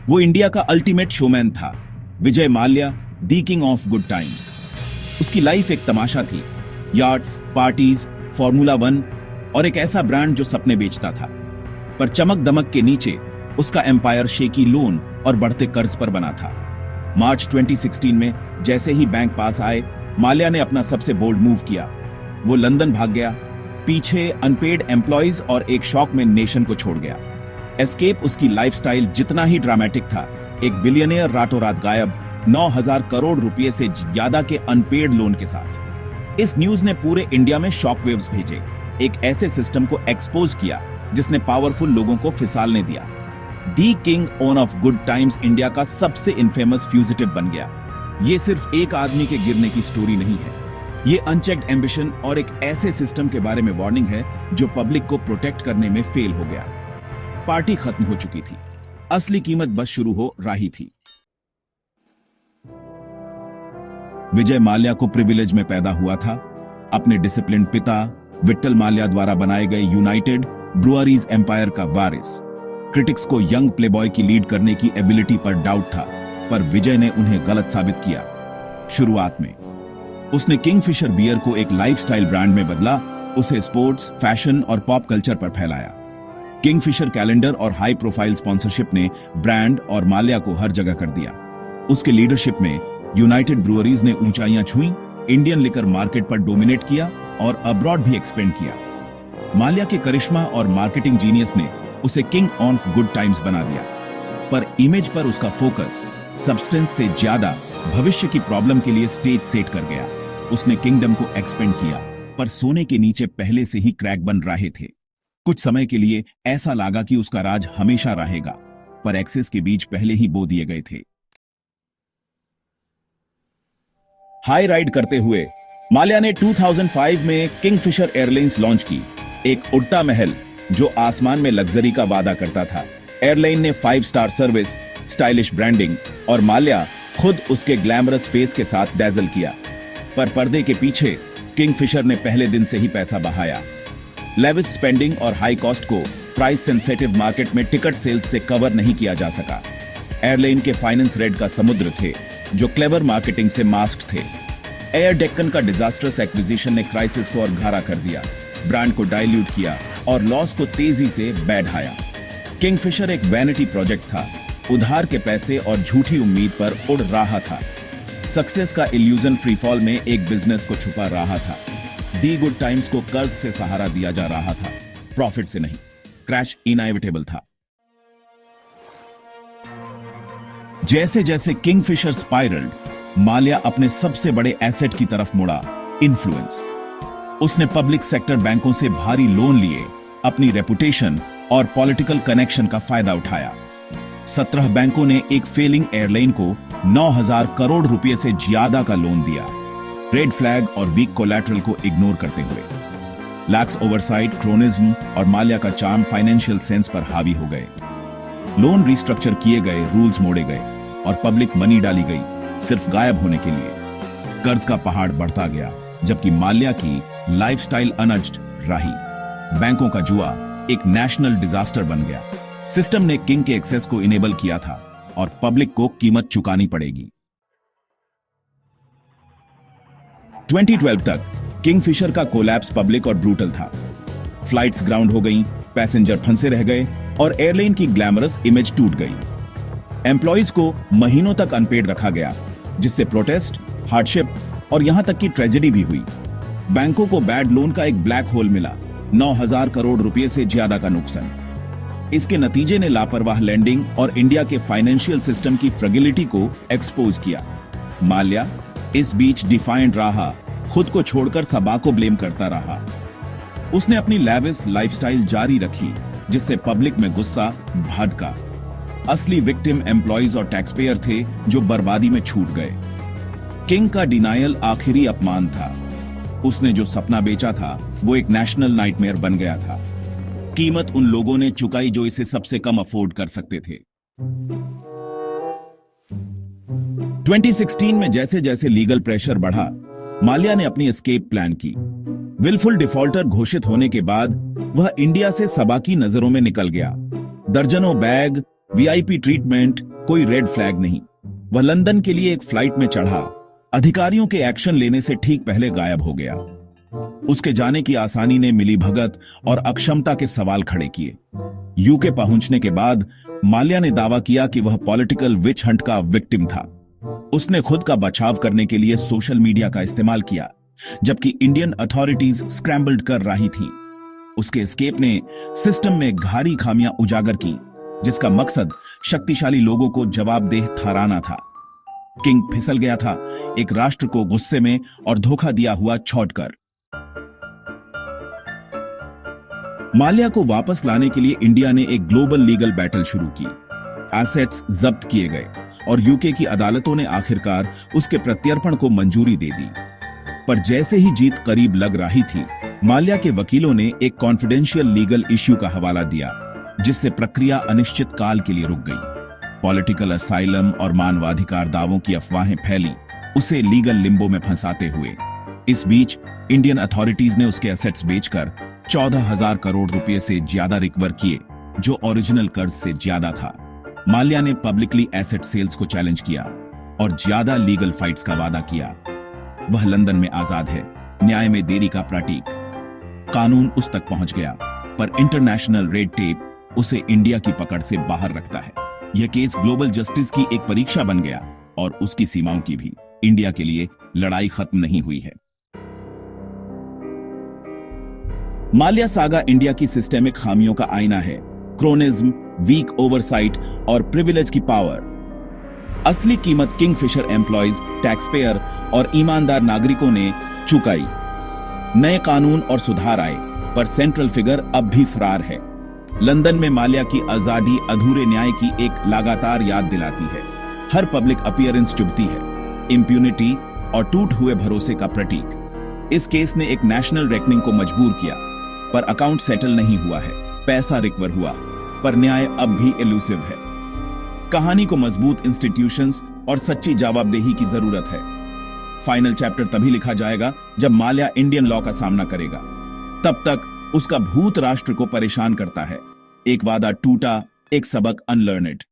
वो इंडिया का ultimate showman था। विजय माल्या, दी किंग ऑफ गुड टाइम्स। उसकी लाइफ एक तमाशा थी। यार्ड्स, पार्टीज, फॉर्मूला 1 और एक ऐसा ब्रांड जो सपने बेचता था। पर चमक दमक के नीचे उसका एम्पायर शेकी लोन और बढ़ते कर्ज पर बना था। मार्च 2016 में जैसे ही बैंक पास आए, माल्या ने अपना सबसे बोल्ड मूव किया। वो लंदन भाग गया, पीछे अनपेड एम्प्लॉइज और एक शॉक में नेशन को छोड़ गया। एस्केप उसकी लाइफस्टाइल जितना ही ड्रामेटिक था, एक बिलियनियर रातों रात गायब, 9,000 करोड़ रुपए से ज्यादा के अनपेड लोन के साथ। इस न्यूज ने पूरे इंडिया में शॉक वेव्स भेजे, एक ऐसे सिस्टम को एक्सपोज किया जिसने पावरफुल लोगों को फिसालने दिया। The king of good times India का सबसे इनफेमस फ्यूजिटिव बन गया। ये सिर्फ एक आदमी के गिरने की स्टोरी नहीं है, ये अनचेक्ड एम्बिशन और एक ऐसे सिस्टम के बारे में वार्निंग है जो पब्लिक को प्रोटेक्ट करने में फेल हो गया। पार्टी खत्म हो चुकी थी, असली कीमत बस शुरू हो रही थी। विजय माल्या को प्रिविलेज में पैदा हुआ था। अपने डिसिप्लिन पिता विट्ठल माल्या द्वारा बनाए गए यूनाइटेड ब्रुअरीज एम्पायर का वारिस। क्रिटिक्स को यंग प्लेबॉय की लीड करने की एबिलिटी पर डाउट था, पर विजय ने उन्हें गलत साबित किया। शुरुआत में उसने किंगफिशर बियर को एक लाइफस्टाइल ब्रांड में बदला, उसे स्पोर्ट्स, फैशन और पॉप कल्चर पर फैलाया। किंगफिशर कैलेंडर और हाई प्रोफाइल स्पॉन्सरशिप ने ब्रांड और माल्या को हर जगह कर दिया। उसके लीडरशिप में यूनाइटेड ब्रुअरीज ने ऊंचाइयां छुई, इंडियन लिकर मार्केट पर डोमिनेट किया और अब्रॉड भी एक्सपेंड किया। माल्या के करिश्मा और मार्केटिंग जीनियस ने उसे किंग ऑफ गुड टाइम्स बना दिया, पर इमेज पर उसका फोकस सब्सटेंस से ज्यादा भविष्य की प्रॉब्लम के लिए स्टेज सेट कर गया। उसने किंगडम को एक्सपेंड किया, पर सोने के नीचे पहले से ही क्रैक बन रहे थे। कुछ समय के लिए ऐसा लगा कि उसका राज हमेशा रहेगा, पर एक्सेस के बीज पहले ही बो दिए गए थे। हाई राइड करते हुए माल्या ने 2005 में किंगफिशर एयरलाइंस लॉन्च की, एक उड़ता महल जो आसमान में लग्जरी का वादा करता था। एयरलाइन ने 5 स्टार सर्विस, स्टाइलिश ब्रांडिंग और माल्या खुद उसके ग्लैमरस फेस के साथ डैजल किया। पर पर्दे के पीछे किंगफिशर ने पहले दिन से ही पैसा बहाया। लेविस स्पेंडिंग और हाई कॉस्ट को प्राइस सेंसिटिव मार्केट में टिकट सेल्स से कवर नहीं किया जा सका। एयरलाइन के फाइनेंस रेड का समुद्र थे, जो क्लेवर मार्केटिंग से मास्क्ड थे। एयर डेक्कन का डिजास्टर्स एक्विजिशन ने क्राइसिस को और घारा कर दिया, ब्रांड को डाइल्यूट किया और लॉस को तेजी से बढ़ाया। किंगफिशर एक वैनिटी प्रोजेक्ट था, उधार के पैसे और झूठी उम्मीद पर उड़ रहा था। सक्सेस का इल्यूजन फ्रीफॉल में एक बिजनेस को छुपा रहा था। दी गुड टाइम्स को कर्ज से सहारा दिया जा रहा था, प्रॉफिट से नहीं। क्रैश इनएविटेबल था। जैसे जैसे किंगफिशर स्पाइरल्ड, माल्या अपने सबसे बड़े एसेट की तरफ मुड़ा, इन्फ्लुएंस। उसने पब्लिक सेक्टर बैंकों से भारी लोन लिए, अपनी रेपुटेशन और पॉलिटिकल कनेक्शन का फायदा उठाया। 17 बैंकों ने एक फेलिंग एयरलाइन को 9,000 करोड़ रुपए से ज्यादा का लोन दिया, रेड फ्लैग और वीक कोलैटरल को इग्नोर करते हुए। लैक्स ओवरसाइट, क्रोनिज्म और माल्या का चार्म फाइनेंशियल सेंस पर हावी हो गए। लोन रिस्ट्रक्चर किए गए, रूल्स मोड़े गए और पब्लिक मनी डाली गई सिर्फ गायब होने के लिए। कर्ज का पहाड़ बढ़ता गया, जबकि माल्या की लाइफस्टाइल अनअज्ड रही। बैंकों का जुआ एक नेशनल डिजास्टर बन गया। सिस्टम ने किंग के एक्सेस को इनेबल किया था और पब्लिक को कीमत चुकानी पड़ेगी। 2012 तक किंगफिशर का कोलैप्स पब्लिक और ब्रूटल था। फ्लाइट्स ग्राउंड हो गईं, पैसेंजर फंसे रह गए और एयरलाइन की ग्लैमरस इमेज टूट गई। एम्प्लॉइज को महीनों तक अनपेड रखा गया, जिससे प्रोटेस्ट, हार्डशिप और यहां तक की ट्रेजेडी भी हुई। बैंकों को बैड लोन का एक ब्लैक होल मिला, 9,000 करोड़ रुपए से ज्यादा का नुकसान। इसके नतीजे ने लापरवाह लैंडिंग और इंडिया के फाइनेंशियल सिस्टम की फ्रेगिलिटी को एक्सपोज किया। माल्या इस बीच डिफाइंड रहा, खुद को छोड़कर सबा को ब्लेम करता रहा। उसने अपनी लैविश लाइफस्टाइल जारी रखी, जिससे पब्लिक में गुस्सा भड़का। असली विक्टिम एम्प्लॉइज और टैक्सपेयर थे जो बर्बादी में छूट गए। किंग का डिनायल आखिरी अपमान था। उसने जो सपना बेचा था वो एक नेशनल नाइटमेयर बन गया था। कीमत उन लोगों ने चुकाई जो इसे सबसे कम अफोर्ड कर सकते थे। 2016 में जैसे जैसे लीगल प्रेशर बढ़ा, माल्या ने अपनी एस्केप प्लान की। विलफुल डिफॉल्टर घोषित होने के बाद वह इंडिया से सबा की नजरों में निकल गया। दर्जनों बैग, वीआईपी ट्रीटमेंट, कोई रेड फ्लैग नहीं। वह लंदन के लिए एक फ्लाइट में चढ़ा, अधिकारियों के एक्शन लेने से ठीक पहले गायब हो गया। उसके जाने की आसानी ने मिलीभगत और अक्षमता के सवाल खड़े किए। यूके पहुंचने के बाद माल्या ने दावा किया कि वह पॉलिटिकल विच हंट का विक्टिम था। उसने खुद का बचाव करने के लिए सोशल मीडिया का इस्तेमाल किया, जबकि इंडियन अथॉरिटीज स्क्रैम्बल्ड कर रही थीं। उसके एस्केप ने सिस्टम में गहरी खामियां उजागर की, जिसका मकसद शक्तिशाली लोगों को जवाबदेह ठहराना था। किंग फिसल गया था, एक राष्ट्र को गुस्से में और धोखा दिया हुआ छोड़कर। माल्या को वापस लाने के लिए इंडिया ने एक ग्लोबल लीगल बैटल शुरू की। एसेट्स जब्त किए गए और यूके की अदालतों ने आखिरकार उसके प्रत्यर्पण को मंजूरी दे दी। पर जैसे ही जीत करीब लग रही थी, माल्या के वकीलों ने एक कॉन्फिडेंशियल लीगल इश्यू का हवाला दिया, जिससे प्रक्रिया अनिश्चित काल के लिए रुक गई। पॉलिटिकल असाइलम और मानवाधिकार दावों की अफवाहें फैली, उसे लीगल लिम्बो में फंसाते हुए। इस बीच इंडियन अथॉरिटीज ने उसके एसेट्स बेचकर 14,000 करोड़ रुपए से ज्यादा रिकवर किए, जो ओरिजिनल कर्ज से ज्यादा था। माल्या ने पब्लिकली एसेट सेल्स को चैलेंज किया और ज्यादा लीगल फाइट्स का वादा किया। वह लंदन में आजाद है, न्याय में देरी का प्रतीक। कानून उस तक पहुंच गया, पर इंटरनेशनल रेड टेप उसे इंडिया की पकड़ से बाहर रखता है। यह केस ग्लोबल जस्टिस की एक परीक्षा बन गया और उसकी सीमाओं की भी। इंडिया के लिए लड़ाई खत्म नहीं हुई है। माल्या सागा इंडिया की सिस्टेमिक खामियों का आईना है। क्रोनिज्म, वीक ओवरसाइट और प्रिविलेज की पावर। असली कीमत किंगफिशर एम्प्लॉयज, टैक्सपेयर और ईमानदार नागरिकों ने चुकाई। नए कानून और सुधार आए, पर सेंट्रल फिगर अब भी फरार है। लंदन में माल्या की आजादी अधूरे न्याय की एक लगातार याद दिलाती है। हर पब्लिक अपीयरेंस चुभती है, इंप्यूनिटी और टूट हुए भरोसे का प्रतीक। इस केस ने एक नेशनल रेकनिंग को मजबूर किया, पर अकाउंट सेटल नहीं हुआ है। पैसा रिकवर हुआ, पर न्याय अब भी एलूसिव है। कहानी को मजबूत इंस्टीट्यूशंस और सच्ची जवाबदेही की जरूरत है। फाइनल चैप्टर तभी लिखा जाएगा जब माल्या इंडियन लॉ का सामना करेगा। तब तक उसका भूत राष्ट्र को परेशान करता है। एक वादा टूटा, एक सबक अनलर्नेड।